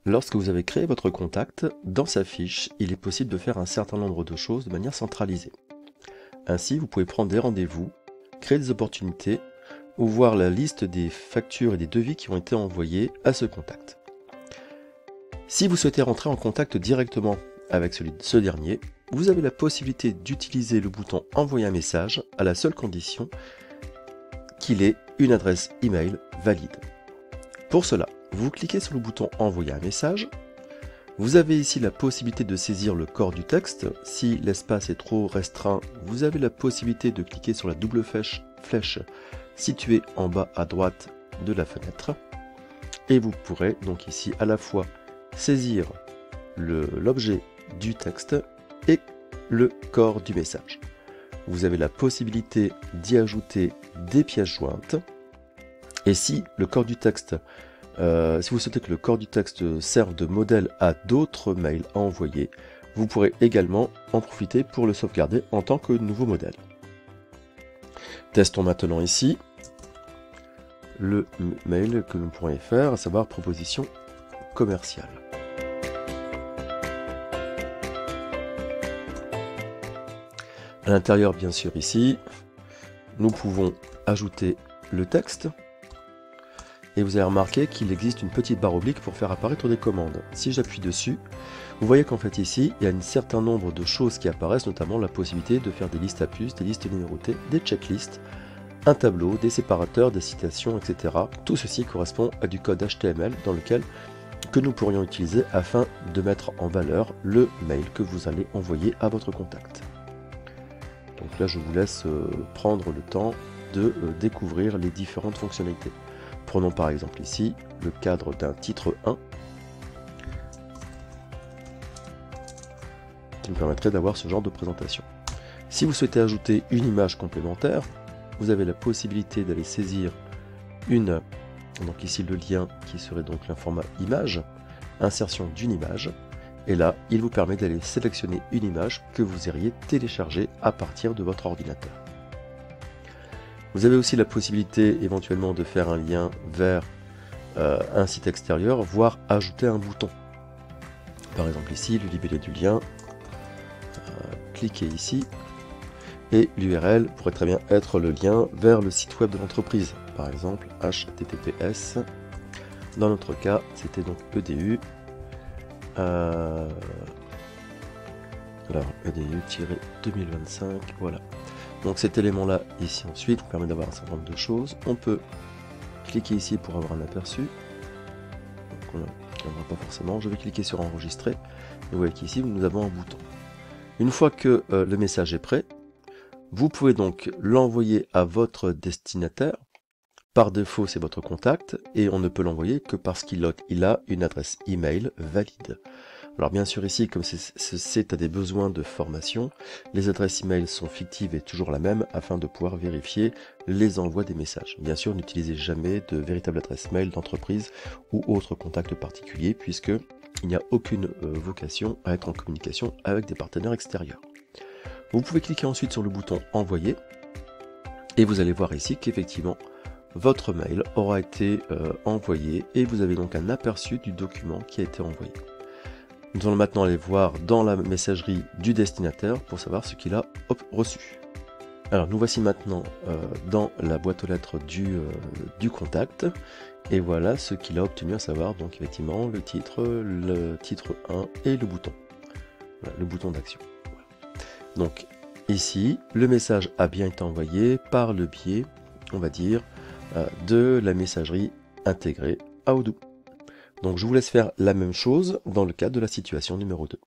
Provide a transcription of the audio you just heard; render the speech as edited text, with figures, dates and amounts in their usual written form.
Lorsque vous avez créé votre contact, dans sa fiche, il est possible de faire un certain nombre de choses de manière centralisée. Ainsi, vous pouvez prendre des rendez-vous, créer des opportunités ou voir la liste des factures et des devis qui ont été envoyés à ce contact. Si vous souhaitez rentrer en contact directement avec ce dernier, vous avez la possibilité d'utiliser le bouton « Envoyer un message » à la seule condition qu'il ait une adresse email valide. Pour cela, vous cliquez sur le bouton « Envoyer un message ». Vous avez ici la possibilité de saisir le corps du texte. Si l'espace est trop restreint, vous avez la possibilité de cliquer sur la double flèche située en bas à droite de la fenêtre. Et vous pourrez donc ici à la fois saisir l'objet du texte et le corps du message. Vous avez la possibilité d'y ajouter des pièces jointes. Et si le corps du texte, si vous souhaitez que le corps du texte serve de modèle à d'autres mails à envoyer, vous pourrez également en profiter pour le sauvegarder en tant que nouveau modèle. Testons maintenant ici le mail que nous pourrions faire, à savoir proposition commerciale. À l'intérieur, bien sûr, ici, nous pouvons ajouter le texte. Et vous avez remarqué qu'il existe une petite barre oblique pour faire apparaître des commandes. Si j'appuie dessus, vous voyez qu'en fait ici, il y a un certain nombre de choses qui apparaissent, notamment la possibilité de faire des listes à puces, des listes numérotées, des checklists, un tableau, des séparateurs, des citations, etc. Tout ceci correspond à du code HTML que nous pourrions utiliser afin de mettre en valeur le mail que vous allez envoyer à votre contact. Donc là, je vous laisse prendre le temps de découvrir les différentes fonctionnalités. Prenons par exemple ici le cadre d'un titre 1 qui me permettrait d'avoir ce genre de présentation. Si vous souhaitez ajouter une image complémentaire, vous avez la possibilité d'aller saisir donc ici le lien qui serait donc un format image, insertion d'une image, et là il vous permet d'aller sélectionner une image que vous iriez télécharger à partir de votre ordinateur. Vous avez aussi la possibilité éventuellement de faire un lien vers un site extérieur, voire ajouter un bouton. Par exemple ici, le libellé du lien, cliquez ici, et l'URL pourrait très bien être le lien vers le site web de l'entreprise. Par exemple, HTTPS, dans notre cas, c'était donc EDU, alors EDU-2025, voilà. Donc cet élément-là, ici ensuite, vous permet d'avoir un certain nombre de choses. On peut cliquer ici pour avoir un aperçu. Donc on ne voit pas forcément. Je vais cliquer sur enregistrer. Et vous voyez qu'ici, nous avons un bouton. Une fois que le message est prêt, vous pouvez donc l'envoyer à votre destinataire. Par défaut, c'est votre contact et on ne peut l'envoyer que parce qu'il a une adresse email valide. Alors bien sûr ici, comme c'est à des besoins de formation, les adresses email sont fictives et toujours la même afin de pouvoir vérifier les envois des messages. Bien sûr, n'utilisez jamais de véritable adresse mail d'entreprise ou autre contact particulier puisque il n'y a aucune vocation à être en communication avec des partenaires extérieurs. Vous pouvez cliquer ensuite sur le bouton envoyer et vous allez voir ici qu'effectivement votre mail aura été envoyé et vous avez donc un aperçu du document qui a été envoyé. Nous allons maintenant aller voir dans la messagerie du destinataire pour savoir ce qu'il a reçu. Alors nous voici maintenant dans la boîte aux lettres du contact et voilà ce qu'il a obtenu, à savoir donc effectivement le titre 1 et le bouton. Voilà, le bouton d'action. Voilà. Donc ici, le message a bien été envoyé par le biais, on va dire, de la messagerie intégrée à Odoo. Donc je vous laisse faire la même chose dans le cadre de la situation numéro 2.